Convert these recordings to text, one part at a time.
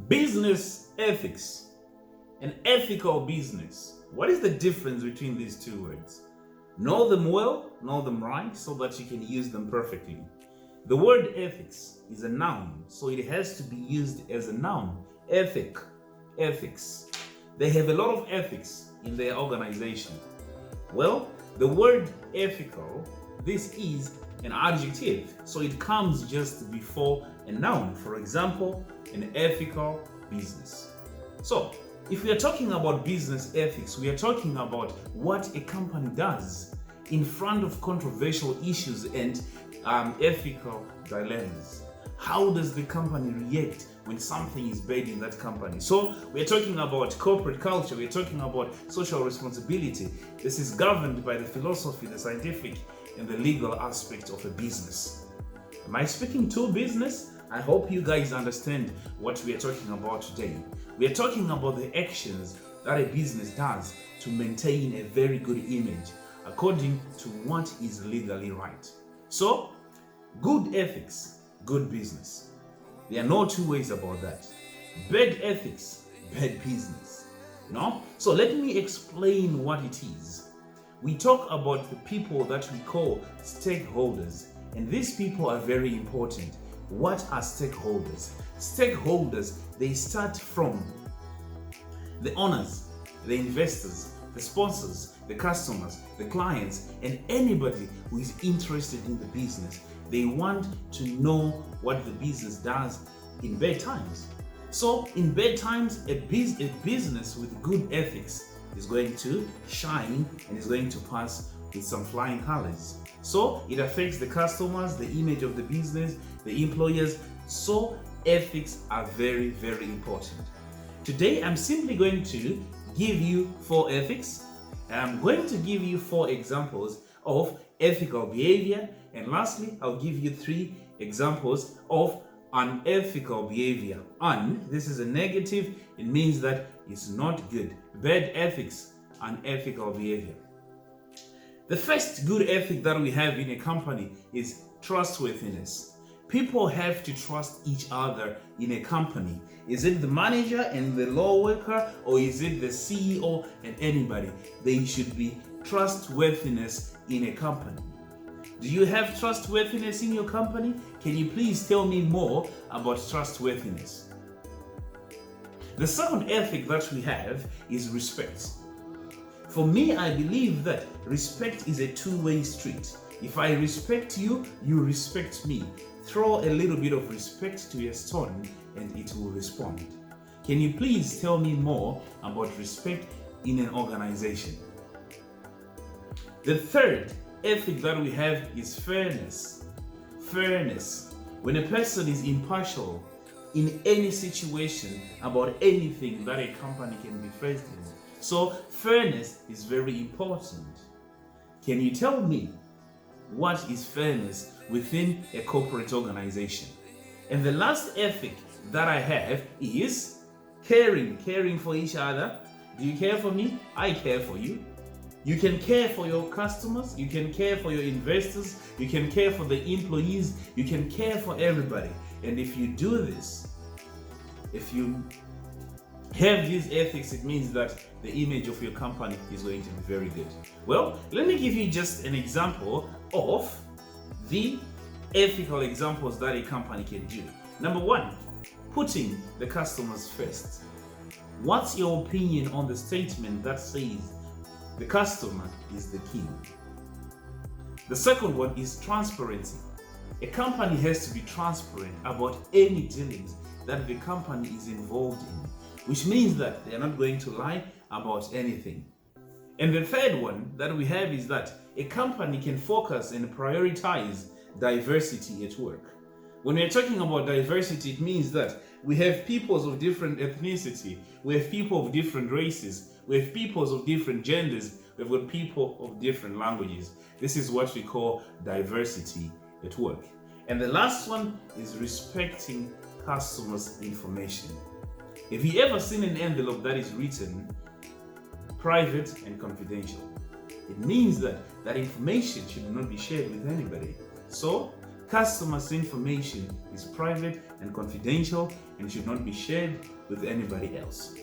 Business ethics and ethical business. What is the difference between these two words? Know them well, know them right, so that you can use them perfectly. The word ethics is a noun, so it has to be used as a noun. Ethics. They have a lot of ethics in their organization. Well, the word ethical, this is an adjective, so it comes just before a noun. For example, an ethical business. So, if we are talking about business ethics, we are talking about what a company does in front of controversial issues and ethical dilemmas. How does the company react when something is bad in that company? So we're talking about corporate culture, we're talking about social responsibility. This is governed by the philosophy, the scientific, and the legal aspect of a business. Am I speaking to business? I hope you guys understand what we are talking about today. We are talking about the actions that a business does to maintain a very good image according to what is legally right. So, good ethics, good business. There are no two ways about that. Bad ethics, bad business. So let me explain what it is. We talk about the people that we call stakeholders, and these people are very important. What are stakeholders? Stakeholders, they start from the owners, the investors, the sponsors, the customers, the clients, and anybody who is interested in the business. They want to know what the business does in bad times. So in bad times, a business with good ethics is going to shine and is going to pass with some flying colors. So it affects the customers, the image of the business, the employers. So ethics are very, very important. Today, I'm simply going to give you 4 ethics. I'm going to give you 4 examples of ethical behavior. And lastly, I'll give you 3 examples of unethical behavior. This is a negative. It means that it's not good. Bad ethics, unethical behavior. The first good ethic that we have in a company is trustworthiness. People have to trust each other in a company. Is it the manager and the law worker, or is it the CEO and anybody? There should be trustworthiness in a company. Do you have trustworthiness in your company? Can you please tell me more about trustworthiness? The second ethic that we have is respect. For me, I believe that respect is a two-way street. If I respect you, you respect me. Throw a little bit of respect to a stone and it will respond. Can you please tell me more about respect in an organization? The third ethic that we have is fairness. Fairness. When a person is impartial in any situation about anything that a company can be faced in. So fairness is very important. Can you tell me what is fairness within a corporate organization? And the last ethic that I have is caring for each other. Do you care for me? I care for you. You can care for your customers, you can care for your investors, you can care for the employees, you can care for everybody. And if you do this, if you have these ethics, it means that the image of your company is going to be very good. Well, let me give you just an example of the ethical examples that a company can do. Number 1, putting the customers first. What's your opinion on the statement that says the customer is the king? The second one is transparency. A company has to be transparent about any dealings that the company is involved in, which means that they are not going to lie about anything. And the third one that we have is that a company can focus and prioritize diversity at work. When we're talking about diversity, it means that we have peoples of different ethnicity, we have people of different races, we have peoples of different genders, we've got people of different languages. This is what we call diversity at work. And the last one is respecting customers' information. Have you ever seen an envelope that is written private and confidential? It means that that information should not be shared with anybody. So Customers' information is private and confidential and should not be shared with anybody else.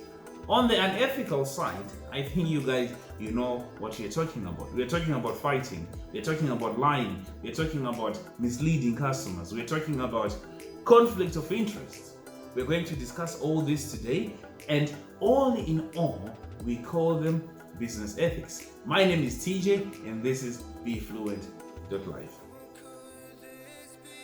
On the unethical side, I think you guys, you know what we're talking about. We're talking about fighting. We're talking about lying. We're talking about misleading customers. We're talking about conflict of interest. We're going to discuss all this today, and all in all, we call them business ethics. My name is TJ, and this is Befluent.live.